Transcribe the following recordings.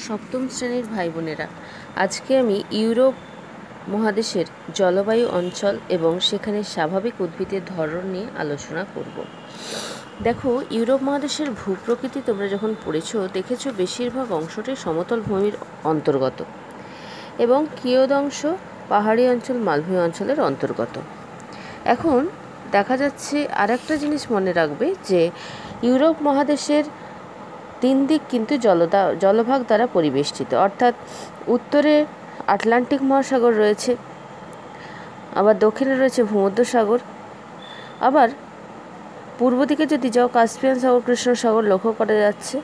সপ্তম শ্রেণীর ভাই বোনেরা, আজকে আমি ইউরোপ মহাদেশের জলবায়ু অঞ্চল এবং সেখানে স্বাভাবিক উদ্ভিদের ধরন নিয়ে আলোচনা করব। দেখো, ইউরোপ মহাদেশের ভূপ্রকৃতি তোমরা যখন পড়েছো দেখেছো বেশিরভাগ অংশটাই সমতল ভূমির অন্তর্গত এবং কিয়দংশ পাহাড়ি অঞ্চল মালভূমি অঞ্চলের অন্তর্গত। এখন দেখা যাচ্ছে আরেকটা জিনিস মনে রাখবে যে ইউরোপ মহাদেশের তিন দিক কিন্তু জলভাগ দ্বারা পরিবেষ্টিত, অর্থাৎ উত্তরে আটলান্টিক মহাসাগর রয়েছে, আবার দক্ষিণে রয়েছে ভূমধ্যসাগর, আবার পূর্ব দিকে যদি যাও কাস্পিয়ান সাগর কৃষ্ণ সাগর লক্ষ্য করা যাচ্ছে,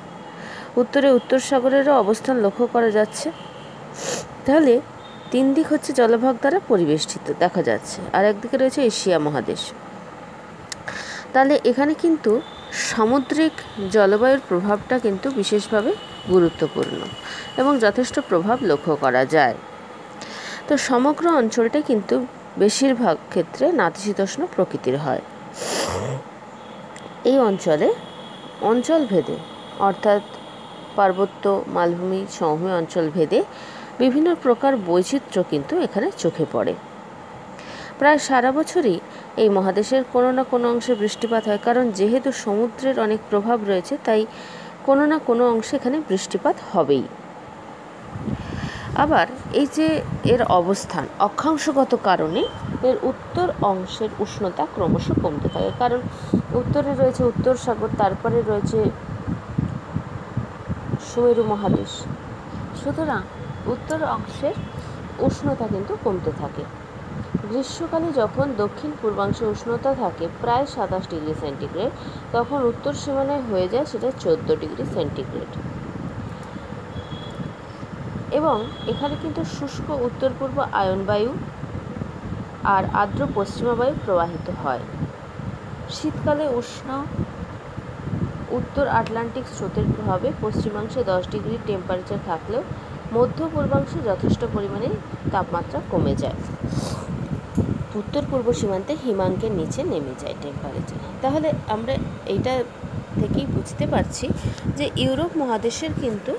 উত্তরে উত্তর সাগরেরও অবস্থান লক্ষ্য করা যাচ্ছে। তাহলে তিন দিক হচ্ছে জলভাগ দ্বারা পরিবেষ্টিত দেখা যাচ্ছে, আর একদিকে রয়েছে এশিয়া মহাদেশ। তাহলে এখানে কিন্তু সামুদ্রিক জলবায়ুর প্রভাবটা কিন্তু বিশেষভাবে গুরুত্বপূর্ণ এবং যথেষ্ট প্রভাব লক্ষ্য করা যায়। তো সমগ্র অঞ্চলটা কিন্তু বেশিরভাগ ক্ষেত্রে নাতিশীতোষ্ণ প্রকৃতির হয়। এই অঞ্চলে অঞ্চল ভেদে, অর্থাৎ পার্বত্য মালভূমি সমভূমি অঞ্চল ভেদে বিভিন্ন প্রকার বৈচিত্র্য কিন্তু এখানে চোখে পড়ে। প্রায় সারা বছরই এই মহাদেশের কোনো না কোনো অংশে বৃষ্টিপাত হয়, কারণ যেহেতু সমুদ্রের অনেক প্রভাব রয়েছে তাই কোনো না কোনো অংশে এখানে বৃষ্টিপাত হবেই। আবার এই যে এর অবস্থান অক্ষাংশগত কারণে এর উত্তর অংশের উষ্ণতা ক্রমশ কমতে থাকে, কারণ উত্তরে রয়েছে উত্তর সাগর, তারপরে রয়েছে সুমেরু মহাদেশ। সুতরাং উত্তর অংশের উষ্ণতা কিন্তু কমতে থাকে। গ্রীষ্মকালে যখন দক্ষিণ পূর্বাংশে উষ্ণতা থাকে প্রায় 27 ডিগ্রি সেন্টিগ্রেড, তখন উত্তর সীমানায় হয়ে যায় সেটা 14 ডিগ্রি সেন্টিগ্রেড। এবং এখানে কিন্তু শুষ্ক উত্তর পূর্ব আয়নবায়ু আর আর্দ্র পশ্চিমা বায়ু প্রবাহিত হয়। শীতকালে উষ্ণ উত্তর আটলান্টিক স্রোতের প্রভাবে পশ্চিমাংশে 10 ডিগ্রি টেম্পারেচার থাকলেও মধ্য পূর্বাংশে যথেষ্ট পরিমাণে তাপমাত্রা কমে যায়। উত্তর পূর্ব সীমান্তে হিমাঙ্কের নিচে নেমে যায় টেম্পারেচার। তাহলে আমরা এইটা থেকেই বুঝতে পারছি যে ইউরোপ মহাদেশের কিন্তু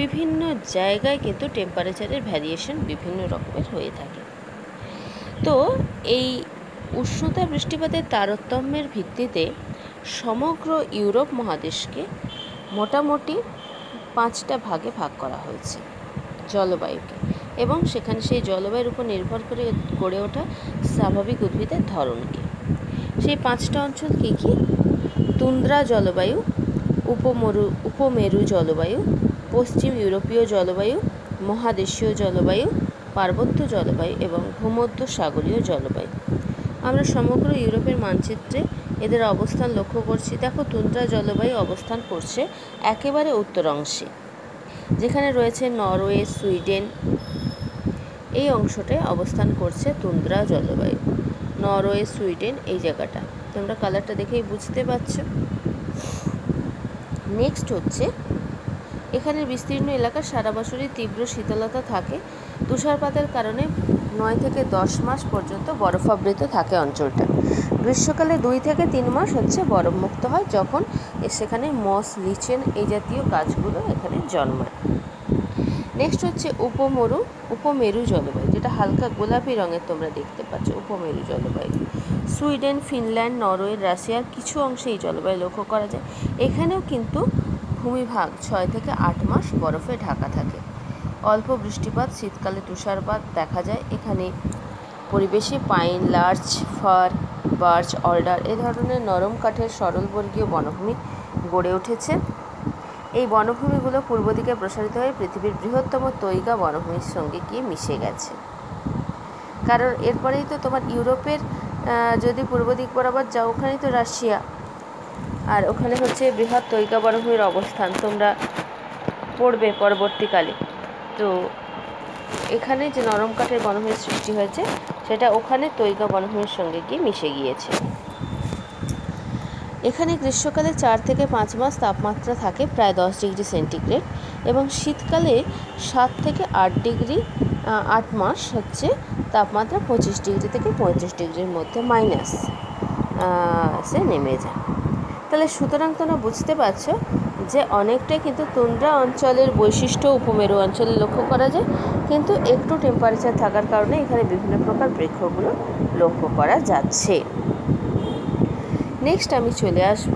বিভিন্ন জায়গায় কিন্তু টেম্পারেচারের ভ্যারিয়েশন বিভিন্ন রকমের হয়ে থাকে। তো এই উষ্ণতা বৃষ্টিপাতের তারতম্যের ভিত্তিতে সমগ্র ইউরোপ মহাদেশকে মোটামুটি 5টা ভাগে ভাগ করা হয়েছে জলবায়ুকে, এবং সেখানে সেই জলবায়ুর উপর নির্ভর করে গড়ে ওঠা স্বাভাবিক উদ্ভিদের ধরনকে। সেই 5টা অঞ্চল কী কী? তুন্দ্রা জলবায়ু, উপমেরু জলবায়ু, পশ্চিম ইউরোপীয় জলবায়ু, মহাদেশীয় জলবায়ু, পার্বত্য জলবায়ু এবং ভূমধ্যসাগরীয় জলবায়ু। আমরা সমগ্র ইউরোপের মানচিত্রে এদের অবস্থান লক্ষ্য করছি। দেখো, তুন্দ্রা জলবায়ু অবস্থান করছে একেবারে উত্তর অংশে, যেখানে রয়েছে নরওয়ে, সুইডেন। এই অংশটায় অবস্থান করছে তুন্দ্রা জলবায়ু, নরওয়ে, সুইডেন, এই জায়গাটা তোমরা কালারটা দেখেই বুঝতে পারছো। নেক্সট হচ্ছে এখানের বিস্তীর্ণ এলাকা সারা বছরই তীব্র শীতলতা থাকে। তুষারপাতের কারণে 9 থেকে 10 মাস পর্যন্ত বরফাবৃত থাকে অঞ্চলটা। গ্রীষ্মকালে 2 থেকে 3 মাস হচ্ছে বরফমুক্ত হয়, যখন সেখানে মস, লিচেন এই জাতীয় গাছগুলো এখানে জন্মায়। নেক্সট হচ্ছে উপমেরু জলবায়ু, যেটা হালকা গোলাপি রঙের তোমরা দেখতে পাচ্ছ, উপমেরু জলবায়ু। সুইডেন, ফিনল্যান্ড, নরওয়ে, রাশিয়ার কিছু অংশে এই জলবায়ু লক্ষ্য করা যায়। এখানেও কিন্তু ভূমিভাগ 6 থেকে 8 মাস বরফে ঢাকা থাকে। অল্প বৃষ্টিপাত, শীতকালে তুষারপাত দেখা যায়। এখানে পরিবেশে pine, lurch, fur, birch, older এ ধরনের নরম কাঠের সরলবর্গীয় বনভূমি গড়ে উঠেছে। এই বনভূমিগুলো পূর্ব দিকে প্রসারিত হয়ে পৃথিবীর বৃহত্তম তৈগা বনভূমির সঙ্গে গিয়ে মিশে গেছে। কারণ এরপরেই তো তোমার ইউরোপের যদি পূর্ব দিক বরাবর যাও, ওখানেই তো রাশিয়া, আর ওখানে হচ্ছে বৃহৎ তৈগা বনভূমির অবস্থান তোমরা পড়বে পরবর্তীকালে। তো এখানে যে নরম কাঠের বনভূমির সৃষ্টি হয়েছে সেটা ওখানে তৈগা বনভূমির সঙ্গে গিয়ে মিশে গিয়েছে। এখানে গ্রীষ্মকালে 4 থেকে 5 মাস তাপমাত্রা থাকে প্রায় 10 ডিগ্রি সেন্টিগ্রেড, এবং শীতকালে 7 থেকে 8 মাস হচ্ছে তাপমাত্রা 25 ডিগ্রি থেকে 35 ডিগ্রির মধ্যে মাইনাস সে নেমে যায়। তাহলে সুতরাং তোমরা বুঝতে পারছো যে অনেকটাই কিন্তু তুন্দ্রা অঞ্চলের বৈশিষ্ট্য উপমেরু অঞ্চলে লক্ষ্য করা যায়, কিন্তু একটু টেম্পারেচার থাকার কারণে এখানে বিভিন্ন প্রকার বৃক্ষগুলো লক্ষ্য করা যাচ্ছে। নেক্সট আমি চলে আসব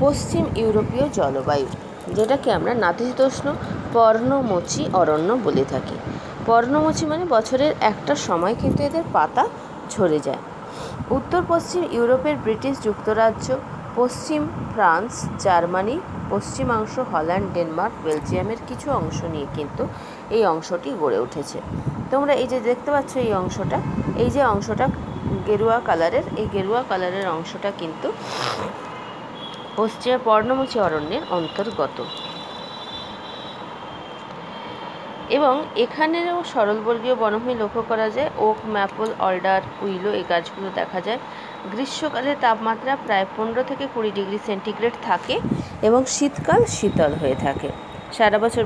পশ্চিম ইউরোপীয় জলবায়ু, যেটাকে আমরা নাতিশীতোষ্ণ পর্ণমোচী অরণ্য বলে থাকি। পর্ণমোচী মানে বছরের একটা সময় কিন্তু এদের পাতা ঝরে যায়। উত্তর পশ্চিম ইউরোপের ব্রিটিশ যুক্তরাজ্য, পশ্চিম ফ্রান্স, জার্মানি, পশ্চিমাংশ হল্যান্ড, ডেনমার্ক, বেলজিয়ামের কিছু অংশ নিয়ে কিন্তু এই অংশটি গড়ে উঠেছে। তোমরা এই যে দেখতে পাচ্ছ এই যে অংশটা গেরুয়া কালারের, এই গেরুয়া কালারের অংশটা কিন্তু পশ্চিমে পর্ণমোচী অরণ্যের অন্তর্গত। এবং এখানেও সরলবর্গীয় বনভূমি লক্ষ্য করা যায়। ওক, ম্যাপল, অলডার, উইলো এই গাছগুলো দেখা যায়। গ্রীষ্মকালে তাপমাত্রা প্রায় 15 থেকে 20 ডিগ্রি সেন্টিগ্রেড থাকে এবং শীতকাল শীতল হয়ে থাকে। সারা বছর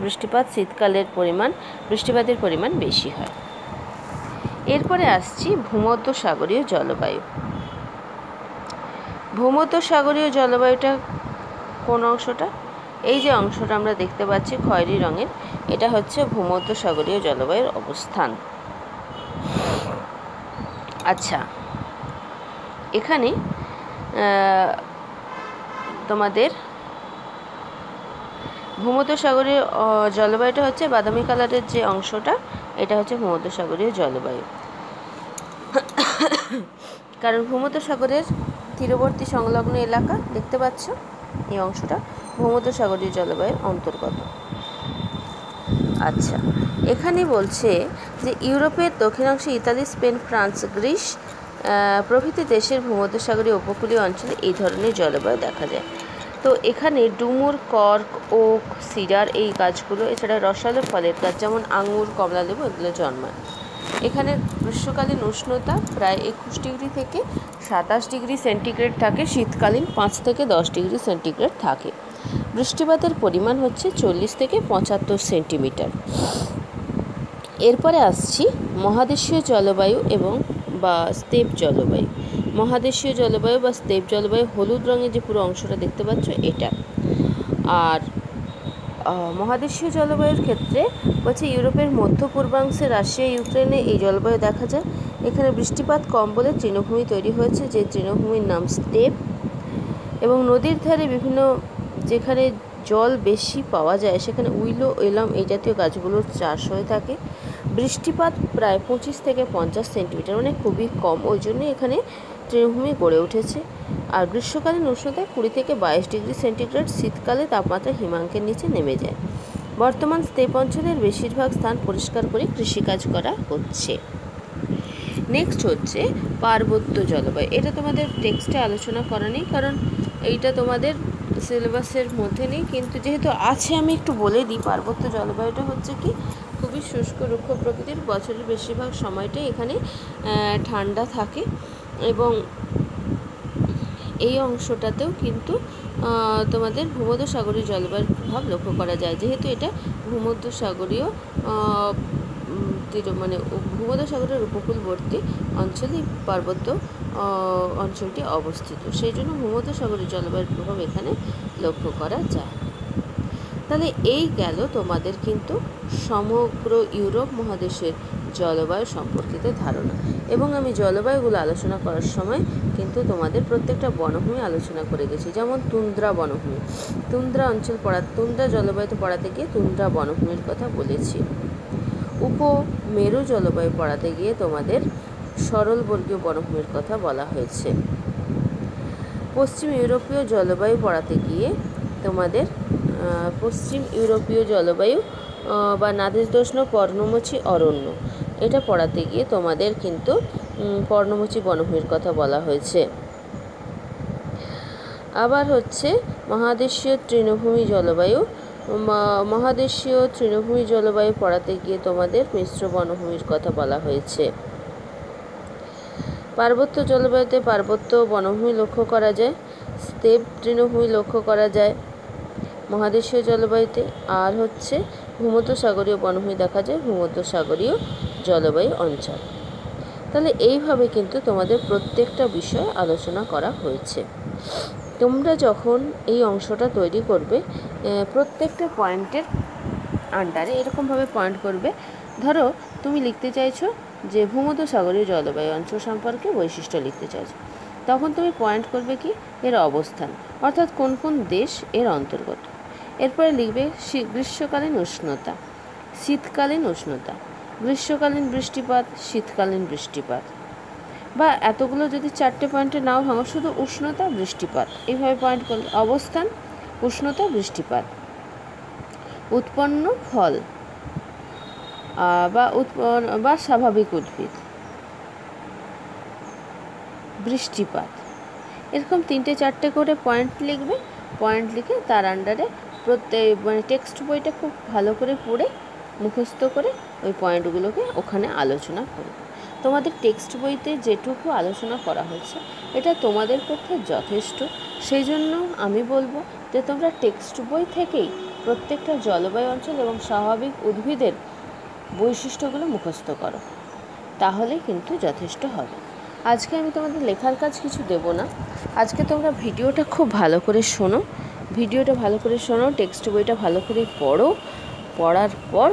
বৃষ্টিপাতের পরিমাণ বেশি হয়। এরপরে আসছি ভূমধ্যসাগরীয় জলবায়ু। ভূমধ্যসাগরীয় জলবায়ুটা কোন অংশটা? এই যে অংশটা আমরা দেখতে পাচ্ছি খয়েরি রঙের, এটা হচ্ছে ভূমধ্যসাগরীয় জলবায়ুর অবস্থান। আচ্ছা, এখানে তোমাদের ভূমধ্যসাগরীয় জলবায়ুটা হচ্ছে বাদামি কালারের যে অংশটা, এটা হচ্ছে ভূমধ্যসাগরীয় জলবায়ু। কারণ ভূমধ্যসাগরের তীরবর্তী সংলগ্ন এলাকা দেখতে পাচ্ছ, এই অংশটা ভূমধ্যসাগরীয় জলবায়ুর অন্তর্গত। আচ্ছা, এখানে বলছে যে ইউরোপের দক্ষিণাংশে ইতালি, স্পেন, ফ্রান্স, গ্রিস প্রভৃতি দেশের ভূমধ্যসাগরীয় উপকূলীয় অঞ্চলে এই ধরনের জলবায়ু দেখা যায়। তো এখানে ডুমুর, কর্ক, ওক, সিডার এই গাছগুলো, এছাড়া রসালো ফলের গাছ যেমন আঙুর, কমলালেবু এগুলো জন্মায়। এখানে গ্রীষ্মকালীন উষ্ণতা প্রায় 21 ডিগ্রি থেকে 27 ডিগ্রি সেন্টিগ্রেড থাকে, শীতকালীন 5 থেকে 10 ডিগ্রি সেন্টিগ্রেড থাকে। বৃষ্টিপাতের পরিমাণ হচ্ছে 40 থেকে 75 সেন্টিমিটার। এরপরে আসছি মহাদেশীয় জলবায়ু বা স্টেপ জলবায়ু। মহাদেশীয় জলবায়ু বা স্টেপ জলবায়ু হলুদ রঙের যে পুরো অংশটা দেখতে পাচ্ছ এটা। আর মহাদেশীয় জলবায়ুর ক্ষেত্রে বলছে ইউরোপের মধ্য পূর্বাংশে, রাশিয়া, ইউক্রেনে এই জলবায়ু দেখা যায়। এখানে বৃষ্টিপাত কম বলে তৃণভূমি তৈরি হয়েছে, যে তৃণভূমির নাম স্টেপ। এবং নদীর ধারে বিভিন্ন যেখানে জল বেশি পাওয়া যায় সেখানে উইলো, এলাম এই জাতীয় গাছগুলোর চাষ হয়ে থাকে। বৃষ্টিপাত প্রায় 25 থেকে 50 সেন্টিমিটার, মানে খুবই কম, ওই জন্য এখানে তৃণভূমি গড়ে উঠেছে। আর গ্রীষ্মকালীন উষ্ণতা 20 থেকে 22 ডিগ্রি সেন্টিগ্রেড, শীতকালে তাপমাত্রা হিমাঙ্কের নিচে নেমে যায়। বর্তমান স্টেপ অঞ্চলের বেশিরভাগ স্থান পরিষ্কার করে কৃষিকাজ করা হচ্ছে। নেক্সট হচ্ছে পার্বত্য জলবায়ু। এটা তোমাদের টেক্সটে আলোচনা করা নেই, কারণ এইটা তোমাদের সিলেবাসের মধ্যে নেই, কিন্তু যেহেতু আছে আমি একটু বলে দিই। পার্বত্য জলবায়ুটা হচ্ছে কি খুবই শুষ্ক রুক্ষ প্রকৃতির, বছরের বেশিরভাগ সময়টাই এখানে ঠান্ডা থাকে এবং এই অংশটাতেও কিন্তু তোমাদের ভূমধ্যসাগরীয় জলবায়ুর প্রভাব লক্ষ্য করা যায়। যেহেতু এটা ভূমধ্যসাগরীয় ভূমধ্যসাগরের উপকূলবর্তী অঞ্চলে পার্বত্য অঞ্চলটি অবস্থিত, সেই জন্য ভূমধ্যসাগরীয় জলবায়ুর প্রভাব এখানে লক্ষ্য করা যায়। তাহলে এই গেল তোমাদের কিন্তু সমগ্র ইউরোপ মহাদেশের জলবায়ু সম্পর্কিত ধারণা। এবং আমি জলবায়ুগুলো আলোচনা করার সময় কিন্তু তোমাদের প্রত্যেকটা বনভূমি আলোচনা করে গেছি। যেমন তুন্দ্রা বনভূমি, তুন্দ্রা জলবায়ুতে পড়াতে গিয়ে তুন্দ্রা বনভূমির কথা বলেছি। উপমেরু জলবায়ু পড়াতে গিয়ে তোমাদের সরলবর্গীয় বনভূমির কথা বলা হয়েছে। পশ্চিম ইউরোপীয় জলবায়ু পড়াতে গিয়ে তোমাদের পশ্চিম ইউরোপীয় জলবায়ু বা নাতিশীতোষ্ণ পর্ণমোচী অরণ্য, এটা পড়াতে গিয়ে তোমাদের কিন্তু পর্ণমোচী বনভূমির কথা বলা হয়েছে। আবার হচ্ছে মহাদেশীয় তৃণভূমি জলবায়ু পড়াতে গিয়ে তোমাদের মিশ্র বনভূমির কথা বলা হয়েছে। পার্বত্য জলবায়ুতে পার্বত্য বনভূমি লক্ষ্য করা যায়, স্টেপ তৃণভূমি লক্ষ্য করা যায় মহাদেশীয় জলবায়ুতে। আর হচ্ছে ভূমধ্যসাগরীয় বনভূমি দেখা যায় ভূমধ্যসাগরীয় জলবায়ু অঞ্চল। তাহলে এইভাবে কিন্তু তোমাদের প্রত্যেকটা বিষয় আলোচনা করা হয়েছে। তোমরা যখন এই অংশটা তৈরি করবে প্রত্যেকটা পয়েন্টের আন্ডারে এরকমভাবে পয়েন্ট করবে। ধরো তুমি লিখতে চাইছো যে ভূমধ্যসাগরীয় জলবায়ু অঞ্চল সম্পর্কে বৈশিষ্ট্য লিখতে চাইছো, তখন তুমি পয়েন্ট করবে কি এর অবস্থান, অর্থাৎ কোন কোন দেশ এর অন্তর্গত। এরপরে লিখবে গ্রীষ্মকালীন উষ্ণতা, শীতকালীন উষ্ণতা, গ্রীষ্মকালীন বৃষ্টিপাত, শীতকালীন বৃষ্টিপাত, বা এতগুলো যদি 4টে পয়েন্টে নাও ভাঙো, শুধু উষ্ণতা বৃষ্টিপাত এইভাবে পয়েন্ট করলে। অবস্থান, উষ্ণতা বৃষ্টিপাত, উৎপন্ন ফল বা স্বাভাবিক উদ্ভিদ, বৃষ্টিপাত, এরকম 3টে 4টে করে পয়েন্ট লিখবে। পয়েন্ট লিখে তার আন্ডারে টেক্সট বইটা খুব ভালো করে পড়ে মুখস্থ করে ওই পয়েন্টগুলোকে ওখানে আলোচনা করবে। তোমাদের টেক্সট বইতে যেটুকু আলোচনা করা হয়েছে এটা তোমাদের পক্ষে যথেষ্ট। সেই জন্য আমি বলবো যে তোমরা টেক্সট বই থেকেই প্রত্যেকটা জলবায়ু অঞ্চল এবং স্বাভাবিক উদ্ভিদের বৈশিষ্ট্যগুলো মুখস্থ করো, তাহলে কিন্তু যথেষ্ট হবে। আজকে আমি তোমাদের লেখার কাজ কিছু দেব না, আজকে তোমরা ভিডিওটা খুব ভালো করে শোনো, টেক্সট বইটা ভালো করে পড়ো, পড়ার পর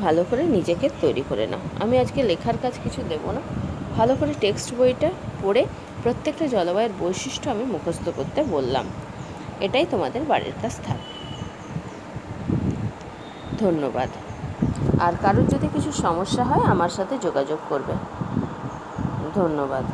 ভালো করে নিজেকে তৈরি করে নাও। আমি আজকে লেখার কাজ কিছু দেব না, ভালো করে টেক্সট বইটা পড়ে প্রত্যেকটা জলবায়ুর বৈশিষ্ট্য আমি মুখস্থ করতে বললাম। এটাই তোমাদের বাড়ির কাজ থাকবে। ধন্যবাদ। আর কারোর যদি কিছু সমস্যা হয় আমার সাথে যোগাযোগ করবে। ধন্যবাদ।